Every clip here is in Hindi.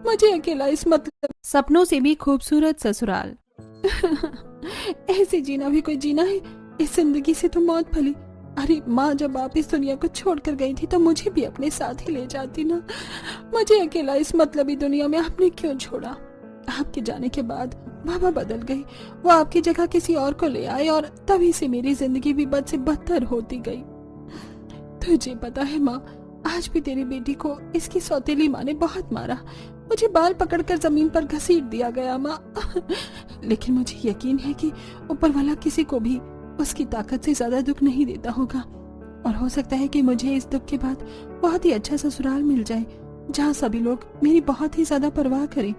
मुझे अकेला इस मतलब सपनों से भी खूबसूरत ससुराल। ऐसे जीना भी कोई जीना है? इस जिंदगी से तो मौत भली। अरे माँ, जब आप इस दुनिया को छोड़कर गई थी तो मुझे भी अपने साथ ही ले जाती ना। मुझे अकेला इस मतलबी दुनिया में आपने क्यों छोड़ा? आपके जाने के बाद बाबा बदल गई। वो आपकी जगह किसी और को ले आए और तभी से मेरी जिंदगी भी बद से बदतर होती गई। तुझे पता है माँ, आज भी तेरी बेटी को इसकी सौतेली माँ ने बहुत मारा। मुझे बाल पकड़कर जमीन पर घसीट दिया गया माँ। लेकिन मुझे यकीन है कि ऊपर वाला किसी को भी उसकी ताकत से ज्यादा दुख नहीं देता होगा। और हो सकता है कि मुझे इस दुख के बाद बहुत ही अच्छा ससुराल मिल जाए, जहाँ सभी लोग मेरी बहुत ही ज्यादा परवाह करें।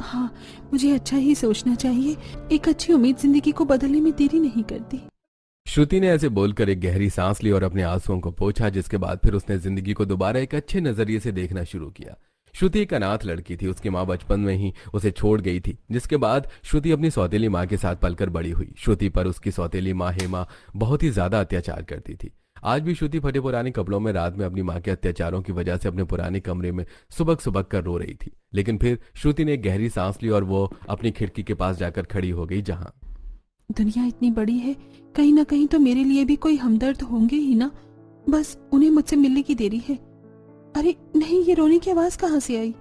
हाँ, मुझे अच्छा ही सोचना चाहिए। एक अच्छी उम्मीद जिंदगी को बदलने में देरी नहीं करती। श्रुति ने ऐसे बोलकर एक गहरी सांस ली और अपने आंसुओं को पोंछा, जिसके बाद फिर उसने जिंदगी को दोबारा एक अच्छे नजरिए से देखना शुरू किया। श्रुति एक अनाथ लड़की थी। उसकी माँ बचपन में ही उसे छोड़ गई थी, जिसके बाद श्रुति अपनी सौतेली माँ के साथ पलकर बड़ी हुई। श्रुति पर उसकी सौतेली माँ हेमा बहुत ही ज्यादा अत्याचार करती थी। आज भी श्रुति फटे पुराने कपड़ों में रात में अपनी माँ के अत्याचारों की वजह से अपने पुराने कमरे में सुबक सुबक कर रो रही थी। लेकिन फिर श्रुति ने एक गहरी सांस ली और वो अपनी खिड़की के पास जाकर खड़ी हो गई, जहां दुनिया इतनी बड़ी है, कहीं ना कहीं तो मेरे लिए भी कोई हमदर्द होंगे ही ना। बस उन्हें मुझसे मिलने की देरी है। अरे नहीं, ये रोने की आवाज कहाँ से आई?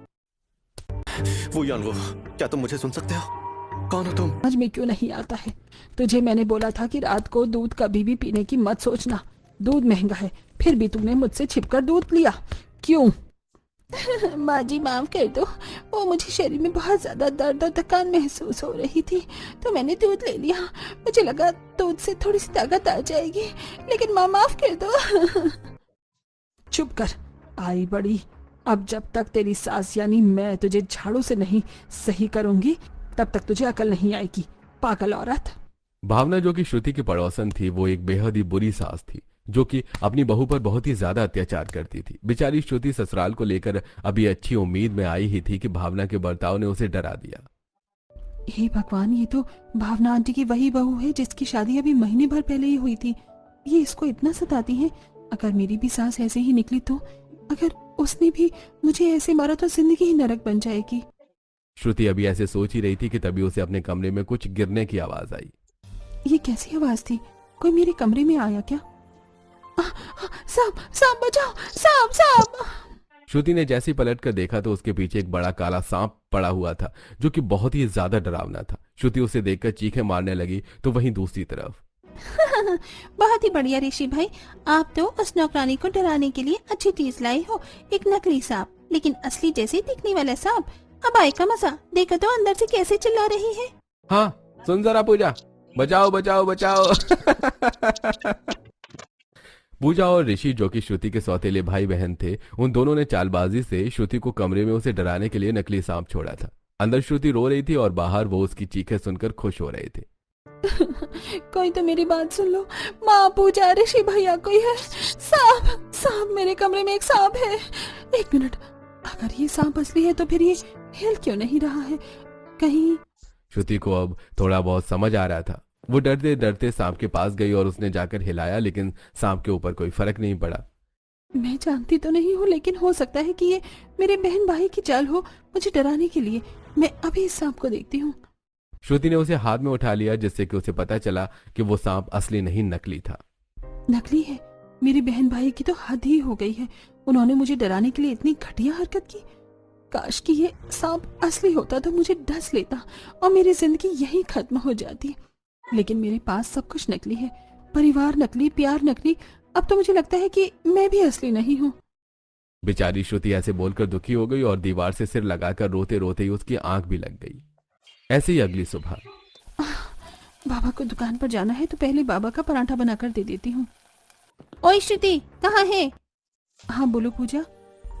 वो यान वो, क्या तुम मुझे सुन सकते हो? कौन हो तुम? आज में क्यों नहीं आता है? तुझे मैंने बोला था कि रात को दूध कभी भी पीने की मत सोचना। दूध महंगा है, फिर भी तूने मुझसे छिपकर दूध लिया क्यों? माँ जी माफ कर दो, वो मुझे शरीर में बहुत ज्यादा दर्द और थकान महसूस हो रही थी तो मैंने दूध ले लिया। मुझे लगा दूध से थोड़ी सी ताकत आ जाएगी, लेकिन माँ माफ कर दो। चुप कर, आई बड़ी। अब जब तक तेरी सास यानी मैं तुझे झाड़ू से नहीं सही करूंगी तब तक तुझे अकल नहीं आएगी, पागल औरत। भावना, जो कि श्रुति की पड़ोसन थी, वो एक बेहद ही बुरी सास थी जो कि अपनी बहू पर बहुत ही ज्यादा अत्याचार करती थी। बेचारी श्रुति ससुराल को लेकर अभी अच्छी उम्मीद में आई ही थी कि भावना के बर्ताव ने उसे डरा दिया। हे भगवान, ये तो भावना आंटी की वही बहू है जिसकी शादी अभी महीने भर पहले ही हुई थी। ये इसको इतना सताती है। अगर मेरी भी सास ऐसे ही निकली तो, अगर उसने भी मुझे ऐसे मारा तो जिंदगी ही नरक बन जाएगी। श्रुति अभी ऐसे सोच ही रही थी कि तभी उसे अपने कमरे में कुछ गिरने की आवाज आई। ये कैसी आवाज थी? कोई मेरे कमरे में आया क्या? सांप, सांप बचाओ, सांप, सांप। श्रुति ने जैसे ही पलट कर देखा तो उसके पीछे एक बड़ा काला सांप पड़ा हुआ था, जो कि बहुत ही ज्यादा डरावना था। श्रुति उसे देखकर चीखें मारने लगी तो वहीं दूसरी तरफ बहुत ही बढ़िया ऋषि भाई, आप तो उस नौकरानी को डराने के लिए अच्छी चीज लाए हो, एक नकली सांप, लेकिन असली जैसे दिखने वाला सांप। अब आएगा मजा, देखो तो अंदर से कैसे चिल्ला रही है। हाँ, सुन जरा पूजा, बचाओ बचाओ बचाओ। पूजा और ऋषि, जो कि श्रुति के सौतेले भाई बहन थे, उन दोनों ने चालबाजी से श्रुति को कमरे में उसे डराने के लिए नकली सांप छोड़ा था। अंदर श्रुति रो रही थी और बाहर वो उसकी चीखें सुनकर खुश हो रहे थे। कोई तो मेरी बात सुन लो। माँ, पूजा, ऋषि भैया, कोई है? सांप, सांप, मेरे कमरे में एक सांप है। एक मिनट, अगर ये सांप असली है तो फिर ये हिल क्यों नहीं रहा है? कहीं श्रुति को अब थोड़ा बहुत समझ आ रहा था। वो डरते डरते सांप के पास गई और उसने जाकर हिलाया, लेकिन सांप के ऊपर कोई फर्क नहीं पड़ा। मैं जानती तो नहीं हूँ, लेकिन हो सकता है कि ये मेरे बहन भाई की चाल हो मुझे डराने के लिए। मैं अभी इस सांप को देखती हूँ। श्रुति ने उसे हाथ में उठा लिया, जिससे कि उसे पता चला कि वो सांप असली नहीं नकली था। नकली है? मेरी बहन भाई की तो हद ही हो गई है। उन्होंने मुझे डराने के लिए इतनी घटिया हरकत की। काश कि ये सांप असली होता तो मुझे डस लेता और मेरी जिंदगी यही खत्म हो जाती। लेकिन मेरे पास सब कुछ नकली है, परिवार नकली, प्यार नकली। अब तो मुझे लगता है कि मैं भी असली नहीं हूँ। बेचारी श्रुति ऐसे बोलकर दुखी हो गई और दीवार से सिर लगाकर रोते रोते ही उसकी आंख भी लग गई। ऐसे ही अगली सुबह बाबा को दुकान पर जाना है तो पहले बाबा का पराठा बनाकर दे देती हूँ। ओए श्रुति, कहाँ है? हाँ बोलो पूजा।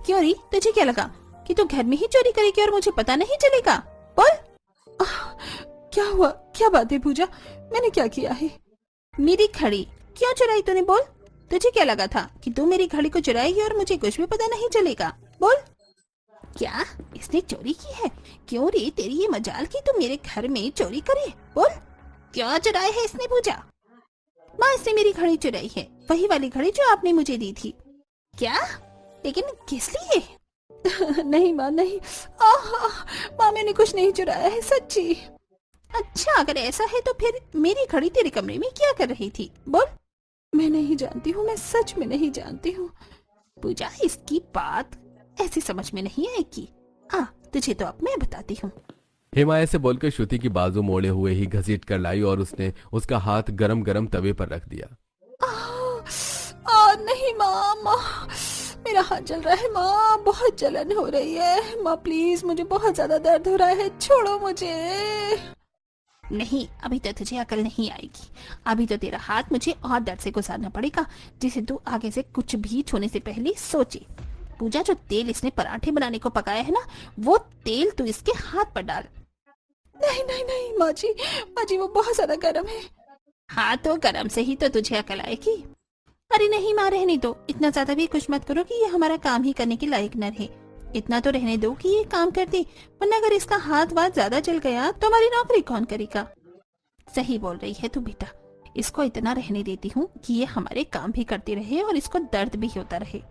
क्यों री, तुझे क्या लगा कि तू घर में ही चोरी करेगी और मुझे पता नहीं चलेगा? बोल। क्या हुआ? क्या बात है पूजा? मैंने क्या किया है? मेरी घड़ी क्यों चुराई तूने? बोल। तुझे क्या लगा था कि तू मेरी घड़ी को चुराएगी और मुझे कुछ भी पता नहीं चलेगा? बोल। क्या इसने चोरी की है? क्यों रे, तेरी ये मजाल की तू मेरे घर में चोरी करे? बोल, क्या चुराया है इसने? पूजा माँ, इसने मेरी घड़ी चुराई है, वही वाली घड़ी जो आपने मुझे दी थी। क्या? लेकिन किस लिए? नहीं माँ, नहीं। माँ, मैंने कुछ नहीं चुराया है, सच्ची। अच्छा, अगर ऐसा है तो फिर मेरी घड़ी तेरे कमरे में क्या कर रही थी? बोल। मैं नहीं जानती हूँ, मैं सच में नहीं जानती हूँ। पूजा, इसकी बात ऐसी समझ में नहीं आएगी। हाँ, तुझे तो अब मैं बताती हूँ। हेमा ऐसे बोलकर श्रुति की बाजू मोड़े हुए ही घसीट कर लाई और उसने उसका हाथ गरम गरम तवे पर रख दिया। नहीं माँ, माँ, मेरा हाथ जल रहा है माँ, बहुत जलन हो रही है माँ, प्लीज, मुझे बहुत ज्यादा दर्द हो रहा है, छोड़ो मुझे। नहीं, अभी तो तुझे अकल नहीं आएगी। अभी तो तेरा हाथ मुझे और दर्द से गुजारना पड़ेगा, जिसे तू आगे से कुछ भी छूने से पहले सोचे। पूजा, जो तेल इसने पराठे बनाने को पकाया है ना, वो तेल तू इसके हाथ पर डाल। नहीं नहीं नहीं माँ जी, वो बहुत ज्यादा गर्म है। हाँ, तो गरम से ही तो तुझे अकल आएगी। अरे नहीं माँ, रहने दो, इतना ज्यादा भी कुछ मत करो कि ये हमारा काम ही करने के लायक न रहे। इतना तो रहने दो कि ये काम कर दे, वरना अगर इसका हाथ वाथ ज्यादा जल गया तो हमारी नौकरी कौन करेगा? सही बोल रही है तू बेटा, इसको इतना रहने देती हूँ कि ये हमारे काम भी करती रहे और इसको दर्द भी होता रहे।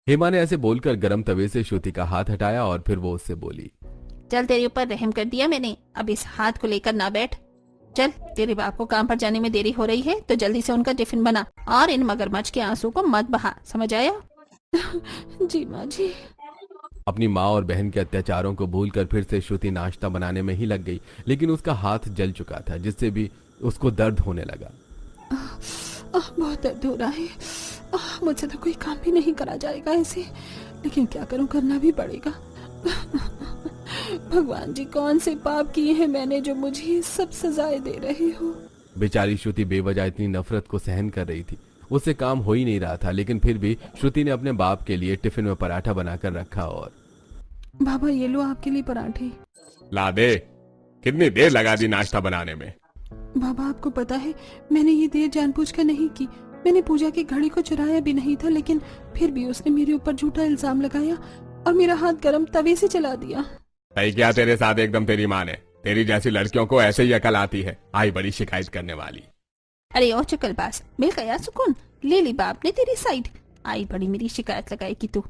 हेमा ने ऐसे बोलकर गरम तवे से श्रुति का हाथ हटाया और फिर वो उससे बोली, चल, तेरे ऊपर रहम कर दिया मैंने, अब इस हाथ को लेकर ना बैठ। चल, तेरे बाप को काम पर जाने में देरी हो रही है तो जल्दी से उनका टिफिन बना और इन मगरमच्छ के आंसू को मत बहा, समझ आया? जी माँ जी। अपनी माँ और बहन के अत्याचारों को भूलकर फिर से श्रुति नाश्ता बनाने में ही लग गई, लेकिन उसका हाथ जल चुका था जिससे भी उसको दर्द होने लगा। बहुत दर्द हो रहा है, मुझसे तो कोई काम भी नहीं करा जाएगा ऐसे, लेकिन क्या करूं, करना भी पड़ेगा। भगवान जी, कौन से पाप किए हैं मैंने जो मुझे ये सब सजाएं दे रहे हो। बेचारी श्रुति बेवजह इतनी नफरत को सहन कर रही थी, उससे काम हो ही नहीं रहा था, लेकिन फिर भी श्रुति ने अपने बाप के लिए टिफिन में पराठा बनाकर रखा और बाबा, ये लो आपके लिए पराठे। ला दे। कितनी देर लगा दी नाश्ता बनाने में? बाबा, आपको पता है मैंने ये देर जानबूझकर नहीं की, मैंने पूजा की घड़ी को चुराया भी नहीं था, लेकिन फिर भी उसने मेरे ऊपर झूठा इल्जाम लगाया और मेरा हाथ गरम तवे से जला दिया। सही क्या तेरे साथ एकदम तेरी माँ ने? तेरी जैसी लड़कियों को ऐसे ही अकल आती है, आई बड़ी शिकायत करने वाली। अरे ओ चुकलबाज, मिल गया सुकून, ले ली बाप ने तेरी साइड, आई बड़ी मेरी शिकायत लगाएगी तू।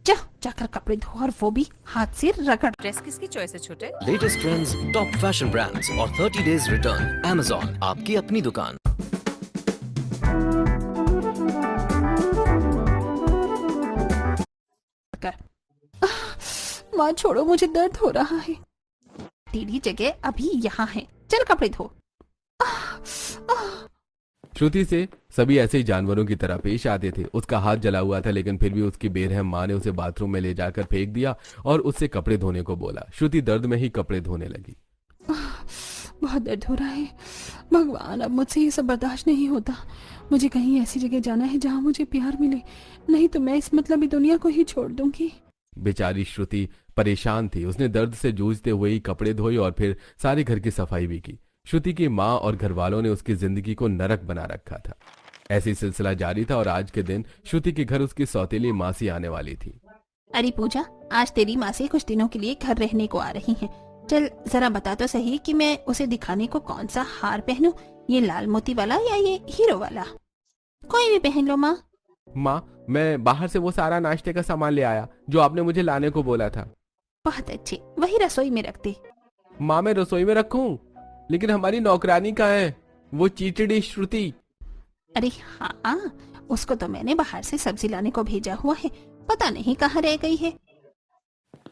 जा, जाकर कपड़े धो और वो भी हाथ से रगड़। ड्रेस किसकी चॉइस है छोटे? Latest trends, top fashion brands और 30 डेज रिटर्न। Amazon, आपकी अपनी दुकान। माँ छोड़ो, मुझे दर्द हो रहा है। तेरी जगह अभी यहाँ है, चल कपड़े धो। श्रुति से सभी ऐसे ही जानवरों की तरह पेश आते थे। उसका हाथ जला हुआ था, लेकिन फिर भी उसकी बेरहम माँ ने उसे बाथरूम में ले जाकर फेंक दिया और उससे कपड़े धोने को बोला। श्रुति दर्द में ही कपड़े धोने लगी। बहुत दर्द हो रहा है भगवान, अब मुझसे ये सब बर्दाश्त नहीं होता। मुझे कहीं ऐसी जगह जाना है जहाँ मुझे प्यार मिले, नहीं तो मैं इस मतलबी दुनिया को ही छोड़ दूंगी। बेचारी श्रुति परेशान थी। उसने दर्द से जूझते हुए ही कपड़े धोए और फिर सारे घर की सफाई भी की। श्रुति की माँ और घर वालों ने उसकी जिंदगी को नरक बना रखा था। ऐसी सिलसिला जारी था और आज के दिन श्रुति के घर उसकी सौतेली मासी आने वाली थी। अरे पूजा, आज तेरी माँ से कुछ दिनों के लिए घर रहने को आ रही हैं। चल जरा बता तो सही कि मैं उसे दिखाने को कौन सा हार पहनूं, ये लाल मोती वाला या ये हीरो वाला? कोई भी पहन लो माँ। माँ, मैं बाहर से वो सारा नाश्ते का सामान ले आया जो आपने मुझे लाने को बोला था। बहुत अच्छे, वही रसोई में रख दे। माँ, मैं रसोई में रखूं? लेकिन हमारी नौकरानी कहाँ है, वो चीचड़ी श्रुति? अरे हाँ, उसको तो मैंने बाहर से सब्जी लाने को भेजा हुआ है, पता नहीं कहाँ रह गई है।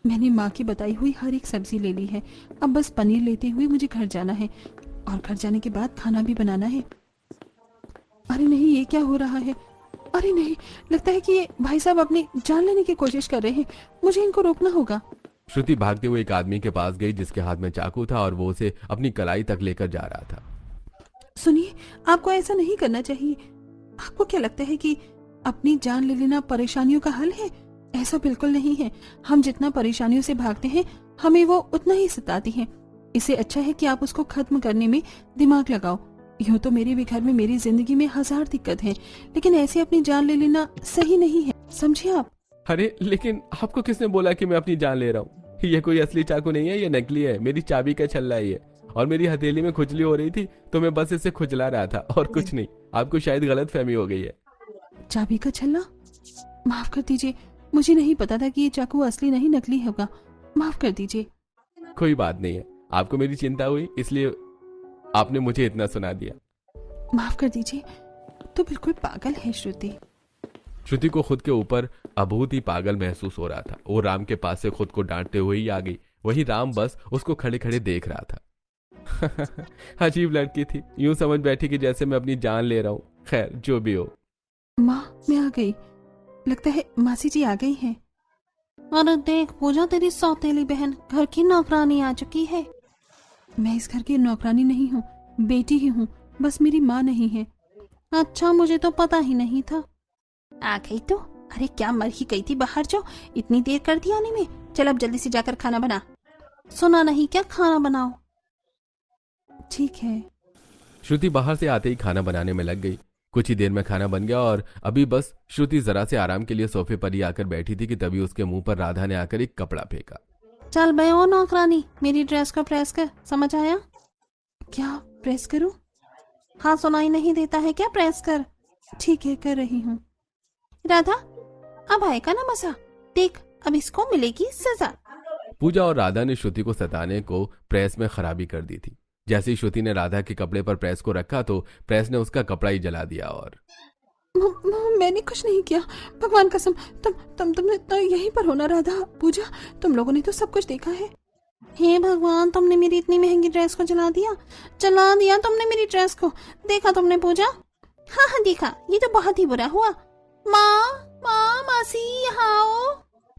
मैंने माँ की बताई हुई हर एक सब्जी ले ली है, अब बस पनीर लेते हुए मुझे घर जाना है और घर जाने के बाद खाना भी बनाना है। अरे नहीं, ये क्या हो रहा है? अरे नहीं, लगता है कि ये भाई साहब अपनी जान लेने की कोशिश कर रहे हैं, मुझे इनको रोकना होगा। श्रुति भागते हुए एक आदमी के पास गई जिसके हाथ में चाकू था और वो उसे अपनी कलाई तक लेकर जा रहा था। सुनिए, आपको ऐसा नहीं करना चाहिए। आपको क्या लगता है कि अपनी जान ले लेना परेशानियों का हल है? ऐसा बिल्कुल नहीं है। हम जितना परेशानियों से भागते हैं, हमें वो उतना ही सताती हैं। इससे अच्छा है कि आप उसको खत्म करने में दिमाग लगाओ। यूं तो मेरे भी घर में मेरी जिंदगी में 1000 दिक्कत है, लेकिन ऐसे अपनी जान ले लेना सही नहीं है, समझे आप? अरे लेकिन आपको किसने बोला कि मैं अपनी जान ले रहा हूँ? ये कोई असली चाकू नहीं है, ये नकली है। मेरी चाबी का छल्ला है ये, और मेरी हथेली में खुजली हो रही थी तो मैं बस इसे खुजला रहा था और कुछ नहीं। आपको शायद गलत फहमी हो गई है। चाबी का छल्ला? माफ कर दीजिए, मुझे नहीं पता था कि ये चाकू असली नहीं नकली होगा, माफ कर दीजिए। कोई बात नहीं है, आपको मेरी चिंता हुई इसलिए आपने मुझे इतना सुना दिया। माफ कर दीजिए, तो बिल्कुल पागल है श्रुति। श्रुति को खुद के ऊपर अभूत ही पागल महसूस हो रहा था। वो राम के पास से खुद को डांटते हुए ही आ गई। वही राम बस उसको खड़े खड़े देख रहा था। अजीब लड़की थी, यूं समझ बैठी कि जैसे मैं अपनी जान ले रहा हूँ। खैर जो भी हो। माँ मैं आ गई, लगता है मासी जी आ गई हैं। अरे देख पूजा, तेरी सौतेली बहन घर की नौकरानी आ चुकी है। मैं इस घर की नौकरानी नहीं हूँ, बेटी ही हूँ, बस मेरी माँ नहीं है। अच्छा, मुझे तो पता ही नहीं था। आ गई तो? अरे क्या मर ही गई थी, बाहर जाओ, इतनी देर कर दी आने में। चल अब जल्दी से जाकर खाना बना। सुना नहीं क्या, खाना बनाओ। ठीक है। श्रुति बाहर से आते ही खाना बनाने में लग गई। कुछ ही देर में खाना बन गया और अभी बस श्रुति जरा से आराम के लिए सोफे पर ही आकर बैठी थी कि तभी उसके मुंह पर राधा ने आकर एक कपड़ा फेंका। चल बे ओ नौकरानी, मेरी ड्रेस को प्रेस कर, समझ आया? क्या प्रेस करूं? हाँ सुनाई नहीं देता है क्या? प्रेस कर। ठीक है, कर रही हूँ। राधा अब आएगा ना मजा, देख अब इसको मिलेगी सजा। पूजा और राधा ने श्रुति को सताने को प्रेस में खराबी कर दी थी। जैसे ही श्रुति ने राधा के कपड़े पर प्रेस को रखा तो प्रेस ने उसका कपड़ा ही जला दिया। और मैंने कुछ नहीं किया, भगवान कसम। तुमने तो यहीं पर होना राधा, पूजा, तुम लोगों ने तो सब कुछ देखा है। हे भगवान, तुमने मेरी इतनी महंगी ड्रेस को जला दिया तुमने मेरी ड्रेस को। देखा तुमने पूजा? हाँ हाँ देखा, ये तो बहुत ही बुरा हुआ। माँ मासी यहाँ आओ।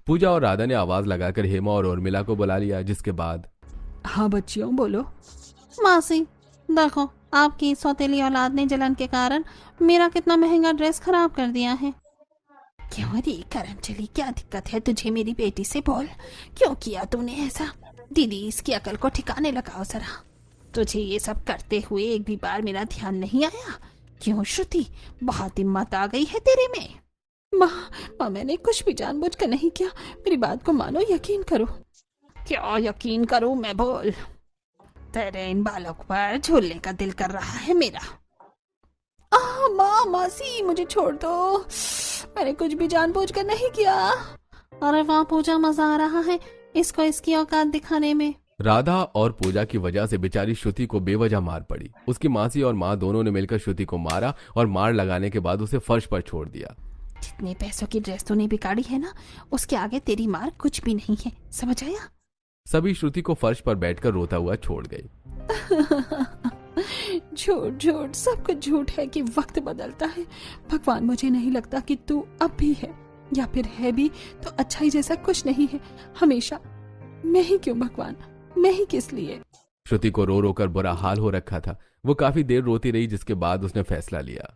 पूजा और राधा ने आवाज लगाकर हेमा और उर्मिला को बुला लिया, जिसके बाद हाँ बच्चियों बोलो। मासी देखो, आपकी सौतेली औलाद ने जलन के कारण मेरा कितना महंगा ड्रेस खराब कर दिया है। क्यों रे करमचली, क्या दिक्कत है तुझे मेरी बेटी से? बोल, क्यों किया तूने ऐसा? दीदी इसकी अकल को ठिकाने लगाओ जरा। तुझे ये सब करते हुए एक भी बार मेरा ध्यान नहीं आया? क्यों श्रुति, बहुत हिम्मत आ गई है तेरे में। माँ मैंने कुछ भी जानबूझकर नहीं किया, मेरी बात को मानो, यकीन करो। क्या यकीन करूं मैं? बोल। तेरे इन बालों पर झूलने का दिल कर रहा है मेरा। माँ मासी मुझे छोड़ दो, मैंने कुछ भी जानबूझकर नहीं किया। अरे वाह पूजा, मजा आ रहा है इसको इसकी औकात दिखाने में। राधा और पूजा की वजह से बेचारी श्रुति को बेवजह मार पड़ी। उसकी मासी और माँ दोनों ने मिलकर श्रुति को मारा और मार लगाने के बाद उसे फर्श पर छोड़ दिया। जितने पैसों की ड्रेस तूने बिगाड़ी है ना, उसके आगे तेरी मार कुछ भी नहीं है, समझ आया? सभी श्रुति को फर्श पर बैठकर रोता हुआ छोड़ गए। झूठ सब कुछ झूठ है कि वक्त बदलता है। भगवान, मुझे नहीं लगता कि तू अब भी है, या फिर है भी तो अच्छाई जैसा कुछ नहीं है। हमेशा मैं ही क्यों भगवान, मैं ही किस लिए? श्रुति को रो रो कर बुरा हाल हो रखा था। वो काफी देर रोती रही, जिसके बाद उसने फैसला लिया।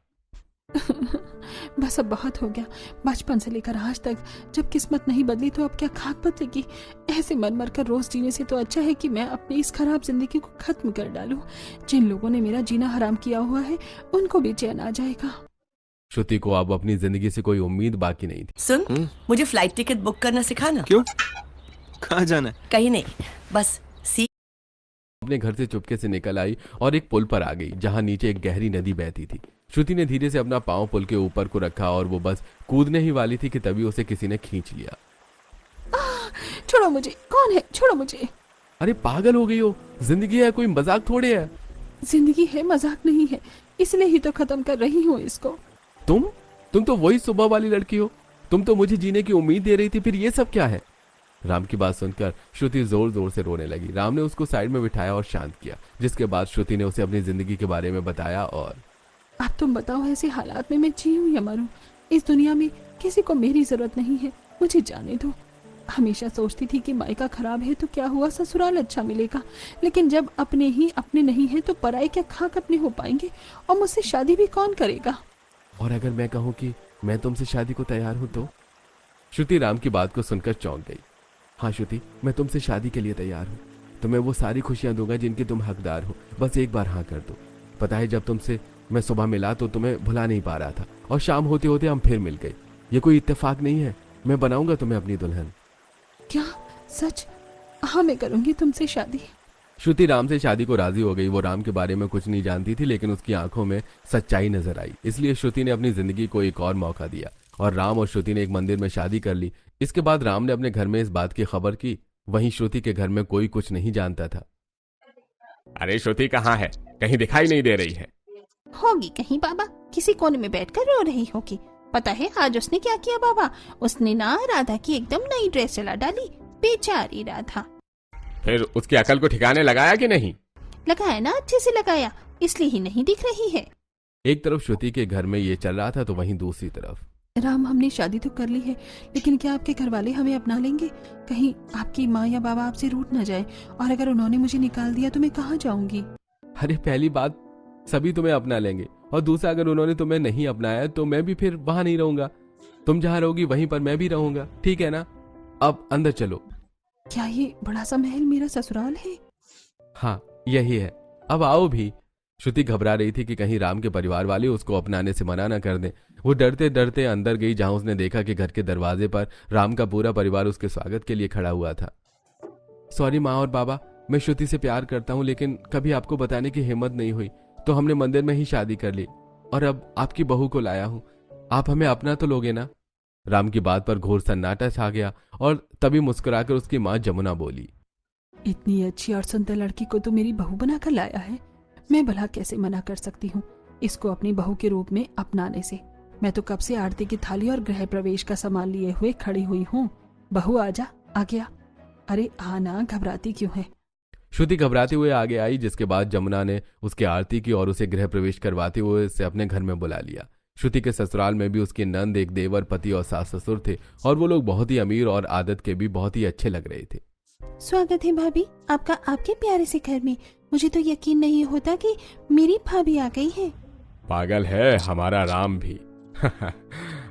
बस अब बहुत हो गया, बचपन से लेकर आज तक जब किस्मत नहीं बदली तो अब क्या खाक बदलेगी? ऐसे मर मर कर रोज जीने से तो अच्छा है कि मैं अपनी इस खराब जिंदगी को खत्म कर डालूं। जिन लोगों ने मेरा जीना हराम किया हुआ है उनको भी चैन आ जाएगा। श्रुति को अब अपनी जिंदगी से कोई उम्मीद बाकी नहीं थी। सुन, मुझे फ्लाइट टिकट बुक करना सिखाना। क्यों? कहाँ जाना है? कहीं नहीं, बस अपने घर से चुपके से निकल आई और एक पुल पर आ गई, जहां नीचे एक गहरी नदी बहती थी। श्रुति ने धीरे से अपना पांव पुल के ऊपर को रखा और वो बस कूदने ही वाली थी कि तभी उसे किसी ने खींच लिया। छोड़ो मुझे, कौन है? छोड़ो मुझे। अरे पागल हो गई हो, जिंदगी है कोई मजाक थोड़े है। जिंदगी है, मजाक नहीं है, इसलिए ही तो खत्म कर रही हूँ इसको। तुम तो वही सुबह वाली लड़की हो। तुम तो मुझे जीने की उम्मीद दे रही थी, फिर ये सब क्या है? राम की बात सुनकर श्रुति जोर जोर से रोने लगी। राम ने उसको साइड में बिठाया और शांत किया, जिसके बाद श्रुति ने उसे अपनी जिंदगी के बारे में बताया। और अब तुम बताओ, ऐसे हालात में मैं जीऊं या मरूं? इस दुनिया में किसी को मेरी जरूरत नहीं है, मुझे जाने दो। हमेशा सोचती थी कि मायका खराब है तो क्या हुआ, ससुराल अच्छा मिलेगा, लेकिन जब अपने ही अपने नहीं है तो पराये क्या खाक अपने हो पाएंगे? और मुझसे शादी भी कौन करेगा? और अगर मैं कहूँ कि मैं तुमसे शादी को तैयार हूँ तो? श्रुति राम की बात को सुनकर चौंक गई। हाँ श्रुति, मैं तुमसे शादी के लिए तैयार हूँ। तुम्हें वो सारी खुशियां दूंगा जिनकी तुम हकदार हो, बस एक बार हाँ कर दो। पता है, जब तुमसे मैं सुबह मिला तो तुम्हें भुला नहीं पा रहा था, और शाम होते होते हम फिर मिल गए। ये कोई इत्तेफाक नहीं है, मैं बनाऊंगा तुम्हें अपनी दुल्हन। क्या सच? हाँ मैं करूंगी तुमसे शादी। श्रुति राम से शादी को राजी हो गई। वो राम के बारे में कुछ नहीं जानती थी, लेकिन उसकी आंखों में सच्चाई नजर आई, इसलिए श्रुति ने अपनी जिंदगी को एक और मौका दिया और राम और श्रुति ने एक मंदिर में शादी कर ली। इसके बाद राम ने अपने घर में इस बात की खबर की। वहीं श्रुति के घर में कोई कुछ नहीं जानता था। अरे श्रुति कहाँ है? कहीं दिखाई नहीं दे रही है। होगी कहीं बाबा, किसी कोने में बैठकर रो रही होगी। पता है आज उसने क्या किया बाबा? उसने ना राधा की एकदम नई ड्रेस चला डाली। बेचारी राधा। फिर उसकी अकल को ठिकाने लगाया कि नहीं? लगाया ना, अच्छे से लगाया, इसलिए ही नहीं दिख रही है। एक तरफ श्रुति के घर में ये चल रहा था तो वहीं दूसरी तरफ राम, हमने शादी तो कर ली है, लेकिन क्या आपके घर वाले हमें अपना लेंगे? कहीं आपकी माँ या बाबा आपसे रूठ न जाए, और अगर उन्होंने मुझे निकाल दिया तो मैं कहाँ जाऊंगी? अरे पहली बात, सभी तुम्हें अपना लेंगे, और दूसरा अगर उन्होंने तुम्हें नहीं अपनाया तो मैं भी फिर वहां नहीं रहूंगा। तुम जहां रहोगी वहीं पर मैं भी रहूंगा, ठीक है ना? अब अंदर चलो। क्या ये बड़ा सा महल मेरा ससुराल है? हाँ यही है, अब आओ भी। श्रुति घबरा रही थी कि कहीं राम के परिवार वाले उसको अपनाने से मना न कर दें। वो डरते डरते अंदर गई, जहां उसने देखा कि घर के दरवाजे पर राम का पूरा परिवार उसके स्वागत के लिए खड़ा हुआ था। सॉरी माँ और बाबा, मैं श्रुति से प्यार करता हूँ, लेकिन कभी आपको बताने की हिम्मत नहीं हुई, तो हमने मंदिर में ही शादी कर ली, और अब आपकी बहू को लाया हूँ। आप हमें अपना तो लोगे ना? राम की बात पर घोर सन्नाटा छा गया, और तभी मुस्कुराकर उसकी माँ जमुना बोली, इतनी अच्छी और सुंदर लड़की को तो मेरी बहू बनाकर लाया है, मैं भला कैसे मना कर सकती हूँ इसको अपनी बहू के रूप में अपनाने से? मैं तो कब से आरती की थाली और गृह प्रवेश का सामान लिए हुए खड़ी हुई हूँ। बहू आजा, आ गया। अरे आना, घबराती क्यों है? श्रुति घबराते हुए आगे आई, जिसके बाद जमुना ने उसकी आरती की और उसे गृह प्रवेश करवाते हुए उसे अपने घर में बुला लिया। श्रुति के ससुराल में भी उसकी नंद, एक देवर, पति और सास ससुर थे, और वो लोग बहुत ही अमीर और आदत के भी बहुत ही अच्छे लग रहे थे। स्वागत है भाभी आपका आपके प्यारे से घर में। मुझे तो यकीन नहीं होता कि मेरी भाभी आ गई है। पागल है हमारा राम भी।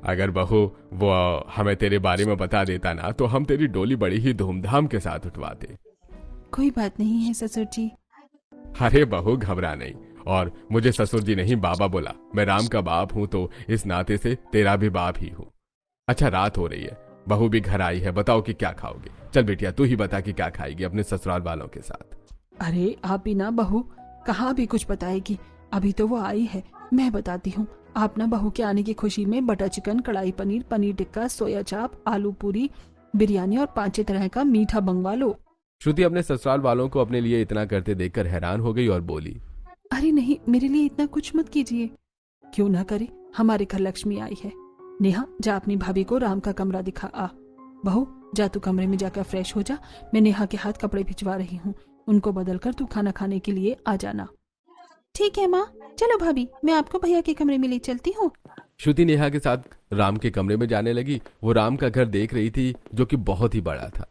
अगर बहू वो हमें तेरे बारे में बता देता ना, तो हम तेरी डोली बड़ी ही धूमधाम के साथ उठवाते। कोई बात नहीं है ससुर जी। अरे बहू घबरा नहीं, और मुझे ससुर जी नहीं बाबा बोला। मैं राम का बाप हूँ, तो इस नाते से तेरा भी बाप ही हूँ। अच्छा रात हो रही है, बहू भी घर आई है, बताओ कि क्या खाओगे? चल बेटिया तू ही बता कि क्या खाएगी अपने ससुराल वालों के साथ। अरे आप भी ना बहू कहाँ भी कुछ बताएगी, अभी तो वो आई है। मैं बताती हूँ, आप ना बहू के आने की खुशी में बटर चिकन, कढ़ाई पनीर, पनीर टिक्का, सोया चाप, आलू पूरी, बिरयानी और 5-6 तरह का मीठा मंगवा लो। श्रुति अपने ससुराल वालों को अपने लिए इतना करते देखकर हैरान हो गई और बोली, अरे नहीं, मेरे लिए इतना कुछ मत कीजिए। क्यों ना करे, हमारे घर लक्ष्मी आई है। नेहा जा अपनी भाभी को राम का कमरा दिखा आ। बहू जा तू कमरे में जाकर फ्रेश हो जा, मैं नेहा के हाथ कपड़े भिजवा रही हूँ, उनको बदलकर तू खाना खाने के लिए आ जाना। ठीक है माँ, चलो भाभी मैं आपको भैया के कमरे में ले चलती हूँ। श्रुति नेहा के साथ राम के कमरे में जाने लगी। वो राम का घर देख रही थी, जो कि बहुत ही बड़ा था।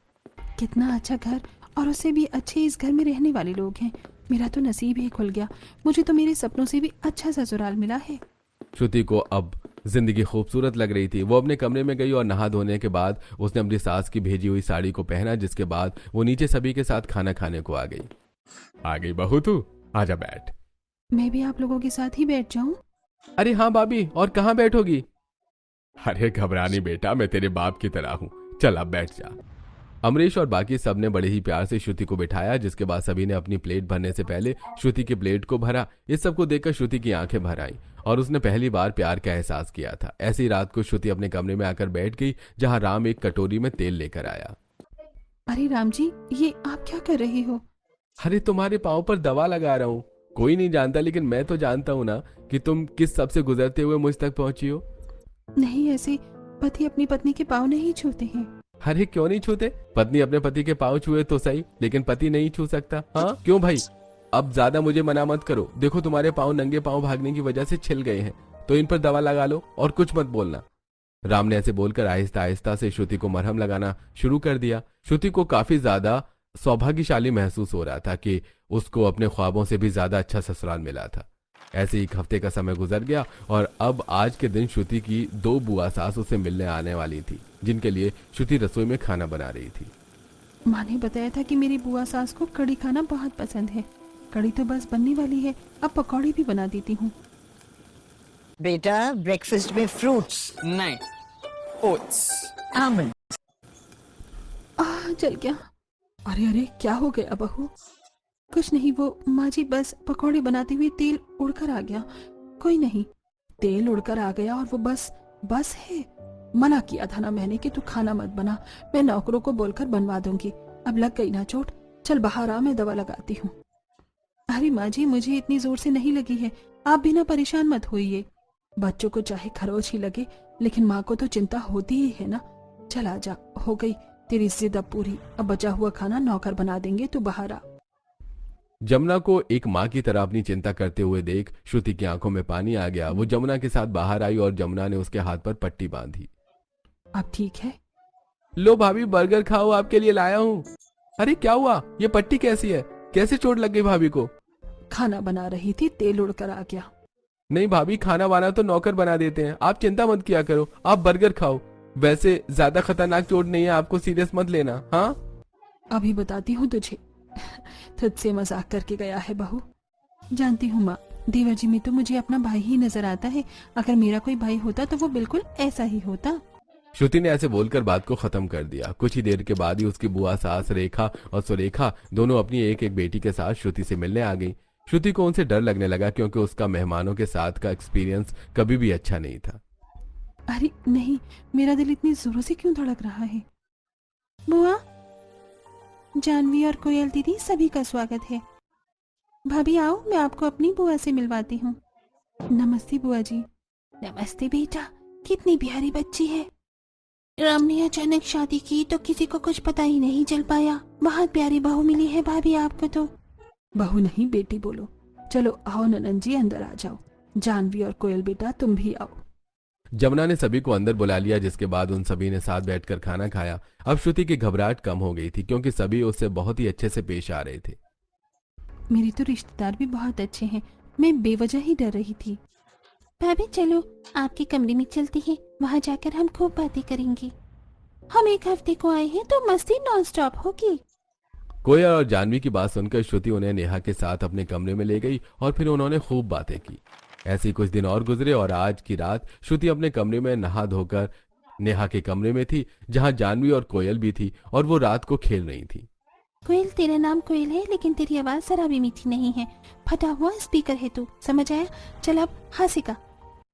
कितना अच्छा घर, और उससे भी अच्छे इस घर में रहने वाले लोग हैं। मेरा तो नसीब ही खुल गया, मुझे तो मेरे सपनों से भी अच्छा ससुराल मिला है। श्रुति को अब जिंदगी खूबसूरत लग रही थी। वो अपने कमरे में गई और नहा धोने के बाद उसने अपनी सास की भेजी हुई साड़ी को पहना, जिसके बाद वो नीचे सभी के साथ खाना खाने को आ गई बहू तू, आजा बैठ। मैं भी आप लोगों के साथ ही बैठ जाऊं? अरे हाँ भाभी, और कहाँ बैठोगी? अरे घबरानी बेटा, मैं तेरे बाप की तरह हूँ, चल अब बैठ जा। अमरीश और बाकी सब ने बड़े ही प्यार से श्रुति को बिठाया, जिसके बाद सभी ने अपनी प्लेट भरने से पहले श्रुति की प्लेट को भरा। इस सब को देखकर श्रुति की आंखें भर आईं और उसने पहली बार प्यार का एहसास किया था। ऐसी रात को श्रुति अपने कमरे में आकर बैठ गई, जहां राम एक कटोरी में तेल लेकर आया। अरे राम जी, ये आप क्या कर रहे हो? अरे तुम्हारे पाँव पर दवा लगा रहा हूँ। कोई नहीं जानता, लेकिन मैं तो जानता हूँ ना कि तुम किस सब से गुजरते हुए मुझ तक पहुंची हो। नहीं, ऐसे पति अपनी पत्नी के पाँव नहीं छूते हैं। अरे क्यों नहीं छूते? पत्नी अपने पति के पाँव छुए तो सही, लेकिन पति नहीं छू सकता। हाँ क्यों भाई? अब ज्यादा मुझे मना मत करो। देखो तुम्हारे पाँव नंगे पाँव भागने की वजह से छिल गए हैं, तो इन पर दवा लगा लो और कुछ मत बोलना। राम ने ऐसे बोलकर आहिस्ता आहिस्ता से श्रुति को मरहम लगाना शुरू कर दिया। श्रुति को काफी ज्यादा सौभाग्यशाली महसूस हो रहा था कि उसको अपने ख्वाबों से भी ज्यादा अच्छा ससुराल मिला था। ऐसे एक हफ्ते का समय गुजर गया और अब आज के दिन श्रुति की 2 बुआ सास उसे मिलने आने वाली थी, जिनके लिए श्रुति रसोई में खाना बना रही थी। माँ ने बताया था कि मेरी बुआ सास को कढ़ी खाना बहुत पसंद है। कढ़ी तो बस बनने वाली है, अब पकौड़ी भी बना देती हूँ। बेटा ब्रेकफास्ट में फ्रूट्स नहीं, ओट्स। आमंड। जल गया। अरे अरे क्या हो गया बहू? कुछ नहीं, वो माँ जी बस पकौड़े बनाते हुए तेल उड़कर आ गया। कोई नहीं, तेल उड़कर आ गया और वो बस बस है, मना किया था ना मैंने कि तू खाना मत बना, मैं नौकरों को बोलकर बनवा दूंगी। अब लग गई ना चोट, चल बाहर आ, मैं दवा लगाती हूँ। अरे माँ जी, मुझे इतनी जोर से नहीं लगी है, आप भी ना परेशान मत होइए। बच्चों को चाहे खरोच ही लगे, लेकिन माँ को तो चिंता होती ही है ना। चल आजा, हो गई तेरी जिद अब पूरी। अब बचा हुआ खाना नौकर बना देंगे, तू बाहर आ। जमुना को एक माँ की तरह अपनी चिंता करते हुए देख श्रुति की आंखों में पानी आ गया। वो जमुना के साथ बाहर आई और जमुना ने उसके हाथ पर पट्टी बांधी। अब ठीक है? लो भाभी, बर्गर खाओ, आपके लिए लाया हूँ। अरे क्या हुआ, ये पट्टी कैसी है, कैसे चोट लग गई भाभी को? खाना बना रही थी, तेल उड़कर आ गया। नहीं भाभी, खाना वाना तो नौकर बना देते हैं, आप चिंता मत किया करो, आप बर्गर खाओ। वैसे ज्यादा खतरनाक चोट नहीं है, आपको सीरियस मत लेना। हाँ अभी बताती हूँ तुझे। तुझसे मजाक करके गया है बहू। जानती हूँ माँ, देवर जी में तो मुझे अपना भाई ही नजर आता है। अगर मेरा कोई भाई होता तो वो बिल्कुल ऐसा ही होता। श्रुति ने ऐसे बोलकर बात को खत्म कर दिया। कुछ ही देर के बाद ही उसकी बुआ सास रेखा और सुरेखा दोनों अपनी एक एक बेटी के साथ श्रुति से मिलने आ गई। श्रुति को उनसे डर लगने लगा, क्योंकि उसका मेहमानों के साथ का एक्सपीरियंस कभी भी अच्छा नहीं था। अरे नहीं, मेरा दिल इतनी जोरों से क्यों धड़क रहा है? बुआ, जानवी और कोयल दीदी, सभी का स्वागत है। भाभी आओ, मैं आपको अपनी बुआ से मिलवाती हूँ। नमस्ते बुआ जी। नमस्ते बेटा, कितनी प्यारी बच्ची है। राम ने अचानक शादी की तो किसी को कुछ पता ही नहीं चल पाया। बहुत प्यारी बहू मिली है भाभी आपको तो। बहू नहीं बेटी बोलो। चलो आओ ननन जी, अंदर आ जाओ। जानवी और कोयल बेटा तुम भी आओ। जमुना ने सभी को अंदर बुला लिया, जिसके बाद उन सभी ने साथ बैठकर खाना खाया। अब श्रुति की घबराहट कम हो गई थी, क्योंकि सभी उससे बहुत ही अच्छे से पेश आ रहे थे। मेरे तो रिश्तेदार भी बहुत अच्छे हैं, मैं बेवजह ही डर रही थी। भाभी चलो आपके कमरे में चलते हैं, वहाँ जाकर हम खूब बातें करेंगे। हम एक हफ्ते को आए हैं तो मस्ती नॉन स्टॉप होगी। कोयल और जानवी की बात सुनकर श्रुति उन्हें नेहा के साथ अपने कमरे में ले गई और फिर उन्होंने खूब बातें की। ऐसे ही कुछ दिन और गुजरे और आज की रात श्रुति अपने कमरे में नहा धोकर नेहा के कमरे में थी, जहां जानवी और कोयल भी थी और वो रात को खेल रही थी। कोयल, तेरा नाम कोयल है, लेकिन तेरी आवाज जरा भी मीठी नहीं है। फटा हुआ स्पीकर है तू, समझ आया? चल अब हंसेगा।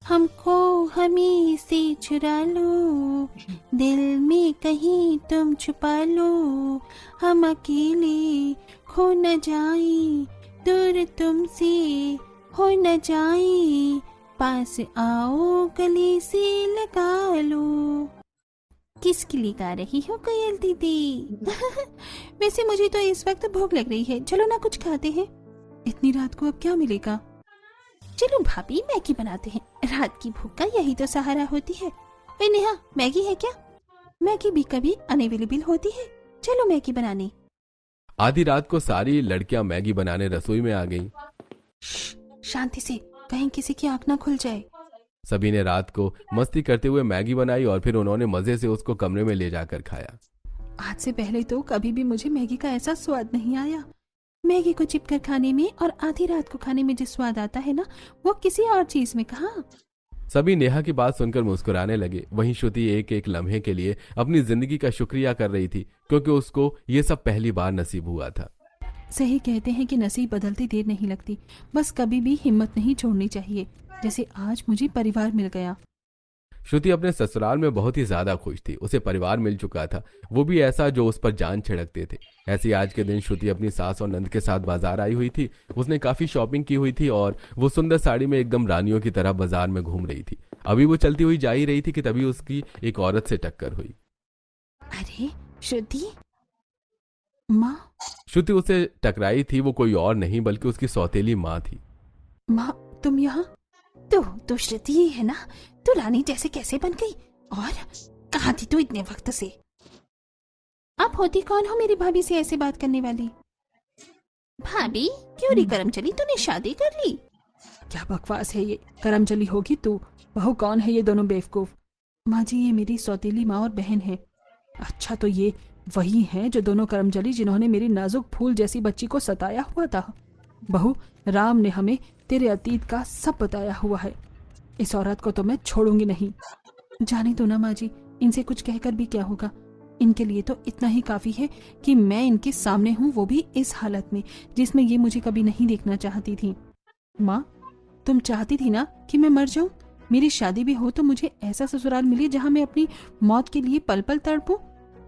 हमको हमी से चुरा लो, दिल में कहीं तुम छुपा लो, हम अकेले खो न जाए, दूर तुमसे हो न जाए, पास आओ गले से लगा लो। किसके लिए गा रही हो कोयल दीदी? वैसे मुझे तो इस वक्त भूख लग रही है, चलो ना कुछ खाते हैं। इतनी रात को अब क्या मिलेगा? चलो भाभी मैगी बनाते हैं, रात की भूख का यही तो सहारा होती है। वे नेहा, मैगी है क्या? मैगी भी कभी अनअवेलेबल होती है, चलो मैगी बनाने। आधी रात को सारी लड़कियां मैगी बनाने रसोई में आ गईं। शांति से, कहीं किसी की आंख ना खुल जाए। सभी ने रात को मस्ती करते हुए मैगी बनाई और फिर उन्होंने मजे से उसको कमरे में ले जाकर खाया। आज से पहले तो कभी भी मुझे मैगी का ऐसा स्वाद नहीं आया। मैगी को चिपकर खाने में और आधी रात को खाने में जो स्वाद आता है ना, वो किसी और चीज में कहाँ। सभी नेहा की बात सुनकर मुस्कुराने लगे। वहीं श्रुति एक एक लम्हे के लिए अपनी जिंदगी का शुक्रिया कर रही थी, क्योंकि उसको ये सब पहली बार नसीब हुआ था। सही कहते हैं कि नसीब बदलती देर नहीं लगती, बस कभी भी हिम्मत नहीं छोड़नी चाहिए। जैसे आज मुझे परिवार मिल गया। श्रुति अपने ससुराल में बहुत ही ज्यादा खुश थी। उसे परिवार मिल चुका था, वो भी ऐसा जो उस पर जान छिड़कते थे। ऐसे ही आज के दिन श्रुति अपनी सास और नंद के साथ बाजार आई हुई थी। उसने काफी शॉपिंग की हुई थी और वो सुंदर साड़ी में एकदम रानियों की तरह बाजार में घूम रही थी। अभी वो चलती हुई जा ही रही थी कि तभी उसकी एक औरत से टक्कर हुई। अरे श्रुति, माँ। श्रुति उसे टकराई थी, वो कोई और नहीं बल्कि उसकी सौतेली माँ थी। माँ, तुम यहाँ? तो श्रुति ही है ना? तू रानी जैसे कैसे बन गई? और कहाँ थी तू इतने वक्त से? आप होती कौन हो मेरी भाभी से ऐसे बात करने वाली? भाभी क्यों री करम चली, तूने शादी कर ली? क्या बकवास है ये, करम चली होगी तू। बहू कौन है ये दोनों बेवकूफ? माँ जी, ये मेरी सौतेली माँ और बहन है। अच्छा, तो ये वही हैं जो दोनों करमजली जिन्होंने मेरी नाजुक फूल जैसी बच्ची को सताया हुआ था। बहू, राम ने हमें तेरे अतीत का सब बताया हुआ है। इस औरत को तो मैं छोड़ूंगी नहीं। जाने दो ना माँ जी, इनसे कुछ कहकर भी क्या होगा। इनके लिए तो इतना ही काफी है कि मैं इनके सामने हूँ, वो भी इस हालत में जिसमें ये मुझे कभी नहीं देखना चाहती थी। माँ, तुम चाहती थी ना कि मैं मर जाऊं, मेरी शादी भी हो तो मुझे ऐसा ससुराल मिले जहाँ मैं अपनी मौत के लिए पल पल तड़पूं।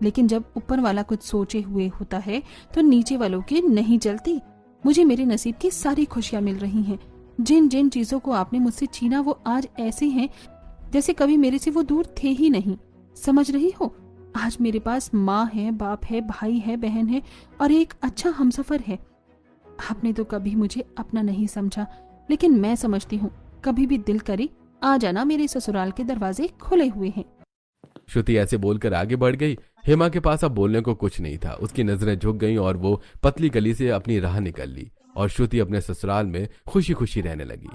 लेकिन जब ऊपर वाला कुछ सोचे हुए होता है तो नीचे वालों की नहीं चलती। मुझे मेरे नसीब की सारी खुशियाँ मिल रही हैं। जिन जिन चीजों को आपने मुझसे छीना वो आज ऐसे हैं जैसे कभी मेरे से वो दूर थे ही नहीं। समझ रही हो? आज मेरे पास माँ है, बाप है, भाई है, बहन है और एक अच्छा हमसफर है। आपने तो कभी मुझे अपना नहीं समझा, लेकिन मैं समझती हूँ। कभी भी दिल करे आ जाना, मेरे ससुराल के दरवाजे खुले हुए हैं। श्रुति ऐसे बोलकर आगे बढ़ गई। हेमा के पास अब बोलने को कुछ नहीं था। उसकी नजरें झुक गईं और वो पतली गली से अपनी राह निकल ली और श्रुति अपने ससुराल में खुशी खुशी रहने लगी।